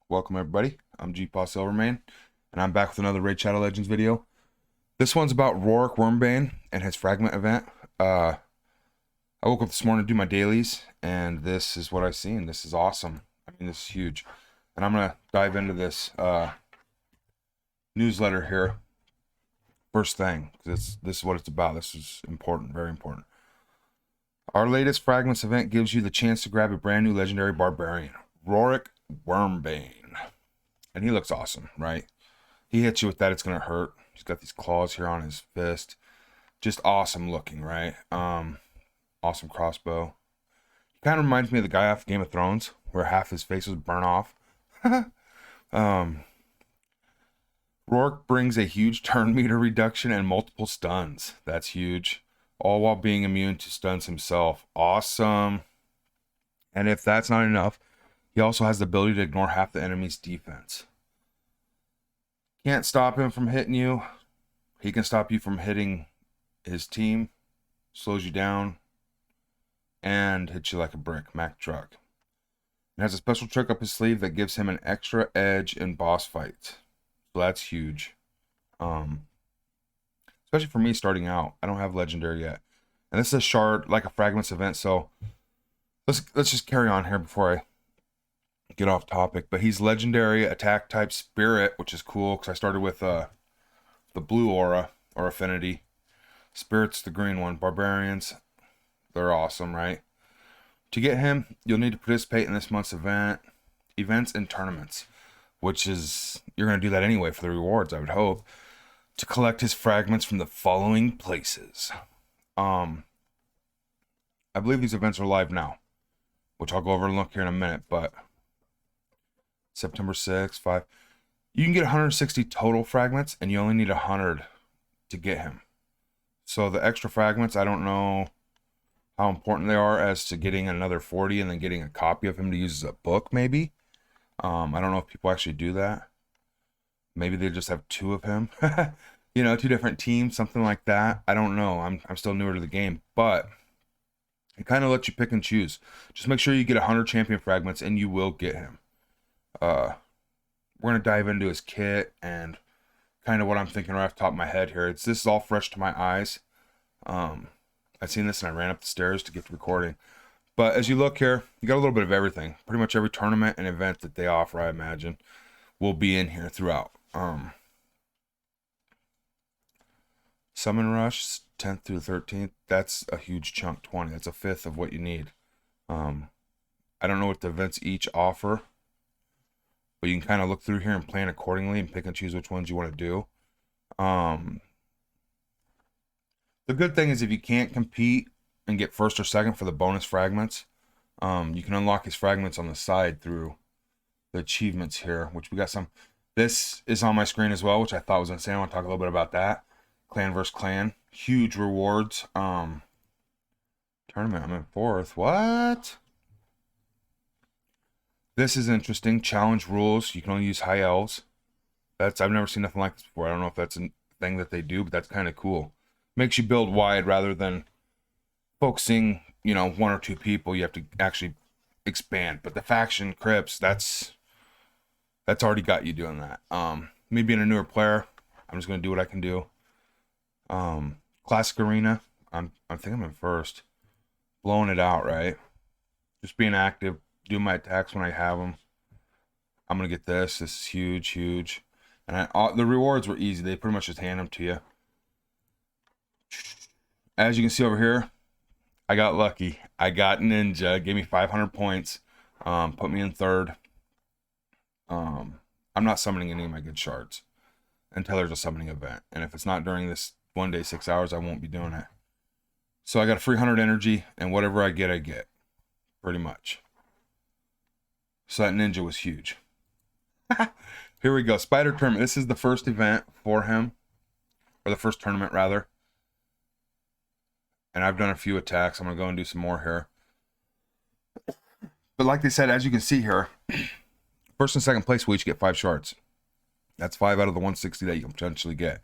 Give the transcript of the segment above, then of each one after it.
Welcome everybody. I'm GpaSilverMane, and I'm back with another Raid Shadow Legends video. This one's about Roric Wyrmbane and his fragment event. I woke up this morning to do my dailies, and this is what I've seen. This is awesome. I mean, this is huge. And I'm gonna dive into this newsletter here first thing, because this is what it's about. This is important, very important. Our latest fragments event gives you the chance to grab a brand new legendary barbarian, Roric Wyrmbane. And he looks awesome, right? He hits you with that, it's gonna hurt. He's got these claws here on his fist. Just awesome looking, right? Awesome crossbow. He kind of reminds me of the guy off Game of Thrones, where half his face was burnt off. Roric brings a huge turn meter reduction and multiple stuns. That's huge. All while being immune to stuns himself. Awesome. And if that's not enough, he also has the ability to ignore half the enemy's defense. Can't stop him from hitting you. He can stop you from hitting his team. Slows you down. And hits you like a brick. Mac truck. It has a special trick up his sleeve that gives him an extra edge in boss fights. So that's huge. Especially for me starting out. I don't have legendary yet. And this is a shard, like a fragments event, so let's just carry on here before I get off topic. But he's legendary attack type spirit, which is cool because I started with the blue aura or affinity. Spirit's the green one. Barbarians, they're awesome, right? To get him, you'll need to participate in this month's events and tournaments, which is, you're going to do that anyway for the rewards, I would hope, to collect his fragments from the following places. I believe these events are live now, which I'll go over and look here in a minute, but September 6th, 5. You can get 160 total fragments, and you only need 100 to get him. So the extra fragments, I don't know how important they are as to getting another 40 and then getting a copy of him to use as a book, maybe. I don't know if people actually do that. Maybe they just have 2 of him. You know, 2 different teams, something like that. I don't know. I'm still newer to the game, but it kind of lets you pick and choose. Just make sure you get 100 champion fragments, and you will get him. We're gonna dive into his kit and kind of what I'm thinking right off the top of my head here. This is all fresh to my eyes. I've seen this and I ran up the stairs to get to recording. But as you look here, you got a little bit of everything. Pretty much every tournament and event that they offer, I imagine, will be in here throughout. Summon Rush, 10th through 13th. That's a huge chunk, 20. That's a fifth of what you need. I don't know what the events each offer, but you can kind of look through here and plan accordingly and pick and choose which ones you want to do. The good thing is if you can't compete and get first or second for the bonus fragments, you can unlock his fragments on the side through the achievements here, which we got some. This is on my screen as well, which I thought was insane. I want to talk a little bit about that. Clan versus clan. Huge rewards. Tournament, I'm in 4th. What? This is interesting. Challenge rules. You can only use high elves. I've never seen nothing like this before. I don't know if that's a thing that they do, but that's kind of cool. Makes you build wide rather than focusing, 1 or 2 people. You have to actually expand. But the faction crypts, that's already got you doing that. Me being a newer player, I'm just gonna do what I can do. Classic arena, I think I'm in 1st. Blowing it out, right? Just being active, do my attacks when I have them. I'm gonna get this. This is huge, huge. And the rewards were easy. They pretty much just hand them to you. As you can see over here, I got lucky. I got Ninja. Gave me 500 points. Put me in 3rd. I'm not summoning any of my good shards until there's a summoning event. And if it's not during this 1 day, 6 hours, I won't be doing it. So I got a 300 energy, and whatever I get. Pretty much. So that Ninja was huge. Here we go. Spider Tournament. This is the first event for him. Or the first tournament, rather. And I've done a few attacks. I'm going to go and do some more here. But like they said, as you can see here, 1st and 2nd place will each get 5 shards. That's 5 out of the 160 that you can potentially get.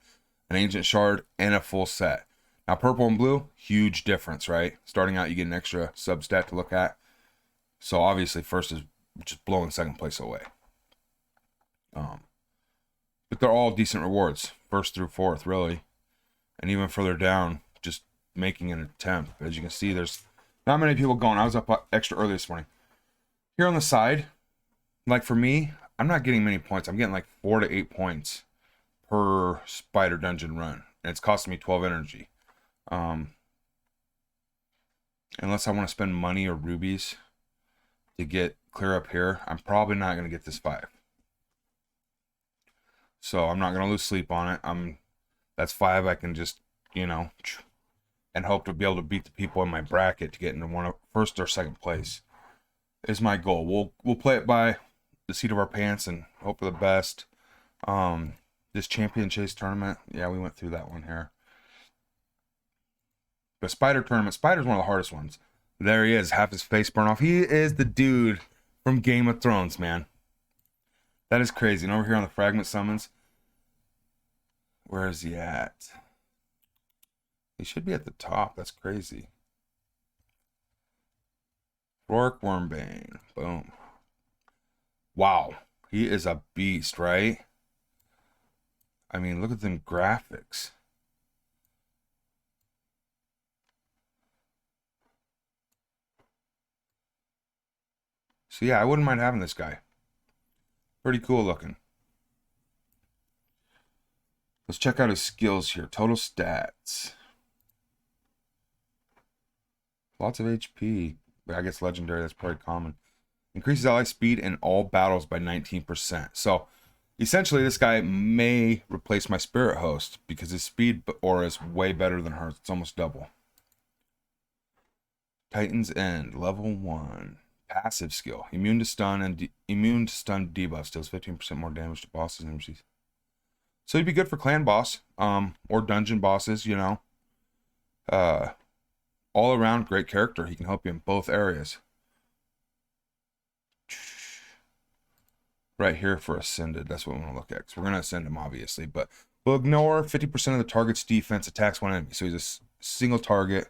An ancient shard and a full set. Now purple and blue, huge difference, right? Starting out, you get an extra sub stat to look at. So obviously 1st is just blowing 2nd place away. But they're all decent rewards, 1st through 4th, really. And even further down, just making an attempt. As you can see, there's not many people going. I was up extra early this morning. Here on the side, like for me, I'm not getting many points. I'm getting like 4 to 8 points per spider dungeon run. And it's costing me 12 energy. Unless I want to spend money or rubies to get clear up here, I'm probably not going to get this 5. So I'm not going to lose sleep on it. That's 5 I can just, you know, and hope to be able to beat the people in my bracket to get into 1st or 2nd place is my goal. We'll play it by the seat of our pants and hope for the best. This champion chase tournament, yeah, we went through that one here. But spider tournament, spider's one of the hardest ones. There he is, half his face burned off. He is the dude from Game of Thrones, man. That is crazy. And over here on the fragment summons, where is he at? He should be at the top. That's crazy. Roric Wyrmbane. Boom. Wow. He is a beast, right? I mean, look at them graphics. So yeah, I wouldn't mind having this guy. Pretty cool looking. Let's check out his skills here. Total stats. Lots of HP. But I guess legendary, that's probably common. Increases ally speed in all battles by 19%. So essentially this guy may replace my spirit host because his speed aura is way better than hers. It's almost double. Titan's End, level 1. Passive skill. Immune to stun and immune to stun debuff. Deals 15% more damage to bosses and MCs. So he'd be good for clan boss, or dungeon bosses, you know. All around great character. He can help you in both areas. Right here for Ascended. That's what we want to look at. Because we're going to ascend him, obviously. But we'll ignore 50% of the target's defense attacks one enemy. So he's a single target.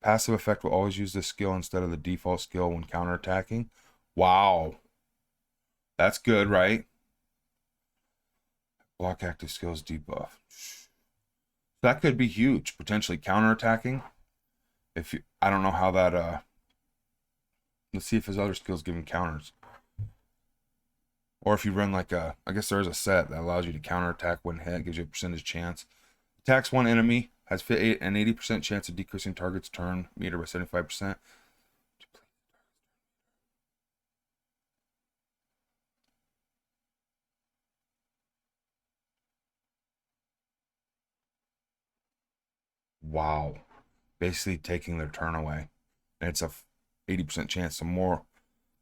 Passive effect will always use this skill instead of the default skill when counterattacking. Wow. That's good, right? Block active skills debuff. That could be huge. Potentially counterattacking. If you, I don't know how that, let's see if his other skills give him counters. Or if you run like a, I guess there is a set that allows you to counterattack when hit, gives you a percentage chance. Attacks one enemy, has an 80% chance of decreasing target's turn meter by 75%. Wow. Basically taking their turn away. And it's a 80% chance. So more,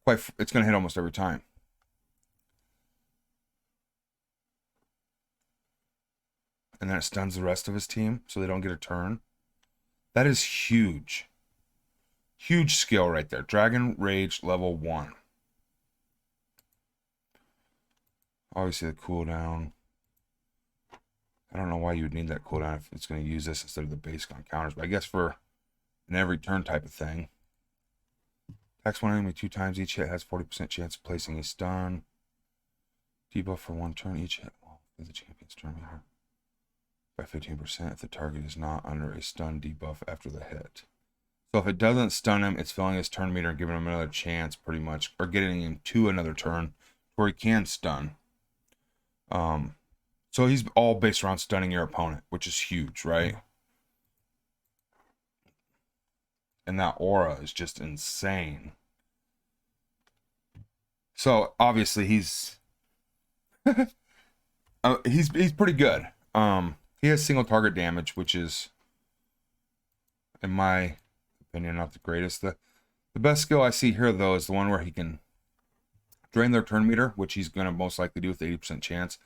it's going to hit almost every time. And then it stuns the rest of his team so they don't get a turn. That is huge. Huge skill right there. Dragon Rage level 1. Obviously the cooldown. I don't know why you would need that cooldown if it's going to use this instead of the basic on counters. But I guess for an every turn type of thing. Attacks one enemy 2 times. Each hit has 40% chance of placing a stun. Debuff for 1 turn. Each hit of the champion's turn meter by 15% if the target is not under a stun debuff after the hit. So if it doesn't stun him, it's filling his turn meter and giving him another chance pretty much, or getting him to another turn where he can stun. So he's all based around stunning your opponent, which is huge, right? And that aura is just insane. So obviously he's he's pretty good. He has single target damage, which is, in my opinion, not the greatest. The best skill I see here, though, is the one where he can drain their turn meter, which he's going to most likely do with 80% chance,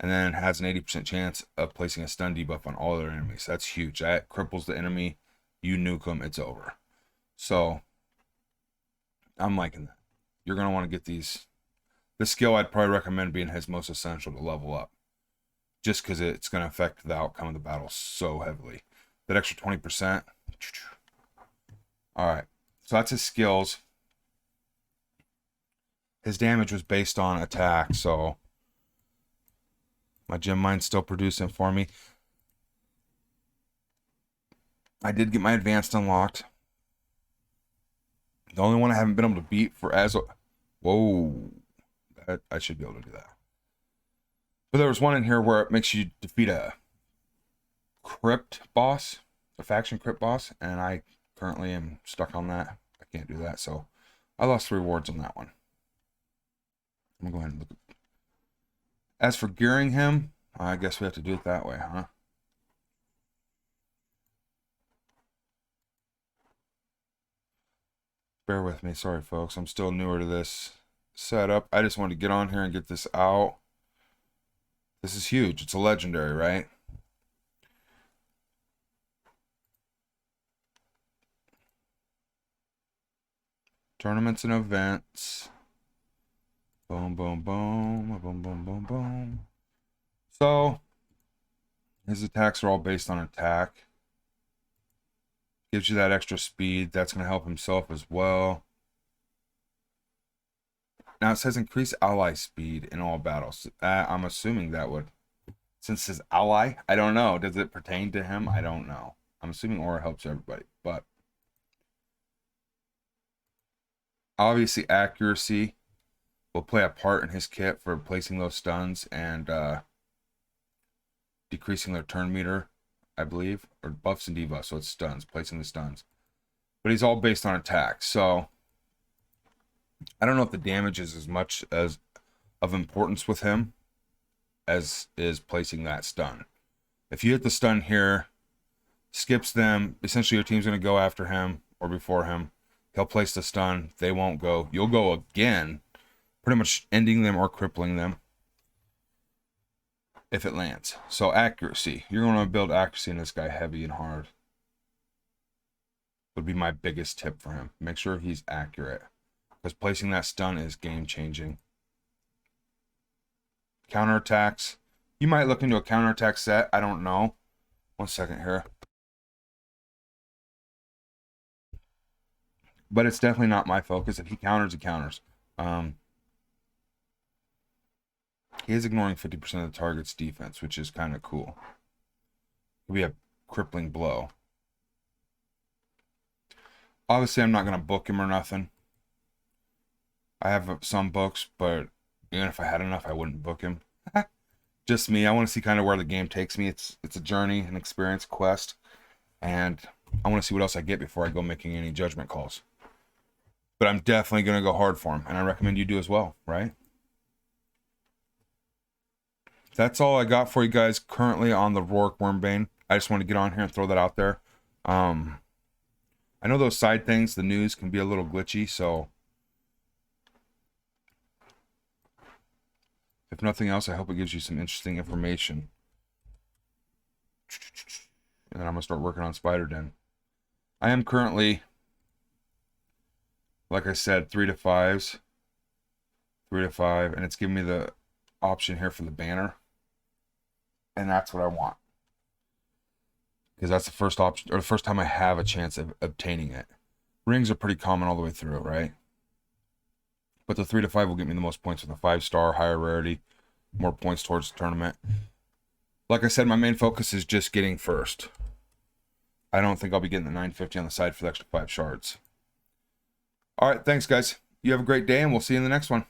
and then has an 80% chance of placing a stun debuff on all their enemies. That's huge. That cripples the enemy. You nuke them, it's over. So I'm liking that. You're going to want to get these. This skill I'd probably recommend being his most essential to level up, just because it's going to affect the outcome of the battle so heavily. That extra 20%. All right. So that's his skills. his damage was based on attack, so my GpaSilverMane's still producing for me. I did get my advanced unlocked. The only one I haven't been able to beat for as... Whoa. I should be able to do that. But there was one in here where it makes you defeat a crypt boss, a faction crypt boss, and I currently am stuck on that. I can't do that, so I lost 3 rewards on that one. I'm going to go ahead and look at... As for gearing him, I guess we have to do it that way, huh? Bear with me. Sorry, folks. I'm still newer to this setup. I just wanted to get on here and get this out. This is huge. It's a legendary, right? Tournaments and events. Boom, boom, boom. Boom, boom, boom, boom. So, his attacks are all based on attack. Gives you that extra speed. That's going to help himself as well. Now it says increase ally speed in all battles. I'm assuming that would, since it's ally, I don't know. Does it pertain to him? I don't know. I'm assuming aura helps everybody, but obviously accuracy will play a part in his kit for placing those stuns and decreasing their turn meter, I believe, or buffs and debuffs. So it's stuns, placing the stuns. But he's all based on attack. So I don't know if the damage is as much as of importance with him as is placing that stun. If you hit the stun here, skips them, essentially your team's going to go after him or before him. He'll place the stun. They won't go. You'll go again, pretty much ending them or crippling them if it lands. So accuracy. You're going to build accuracy in this guy heavy and hard. Would be my biggest tip for him. Make sure he's accurate, because placing that stun is game changing. Counterattacks. You might look into a counterattack set. I don't know. One second here. But it's definitely not my focus. If he counters, he counters. He is ignoring 50% of the target's defense, which is kind of cool. It could be a crippling blow. Obviously, I'm not going to book him or nothing. I have some books, but even if I had enough, I wouldn't book him. Just me. I want to see kind of where the game takes me. It's a journey, an experience, quest. And I want to see what else I get before I go making any judgment calls. But I'm definitely going to go hard for him. And I recommend you do as well, right? That's all I got for you guys currently on the Roric Wyrmbane. I just want to get on here and throw that out there. I know those side things, the news can be a little glitchy, so if nothing else, I hope it gives you some interesting information. And then I'm going to start working on Spider Den. I am currently, like I said, 3 to 5s. 3 to 5, and it's giving me the option here for the banner. And that's what I want, because that's the first option, or the first time I have a chance of obtaining it. Rings are pretty common all the way through, right? But the 3 to 5 will get me the most points with a 5-star, higher rarity, more points towards the tournament. Like I said, my main focus is just getting first. I don't think I'll be getting the 950 on the side for the extra 5 shards. All right, thanks, guys. You have a great day, and we'll see you in the next one.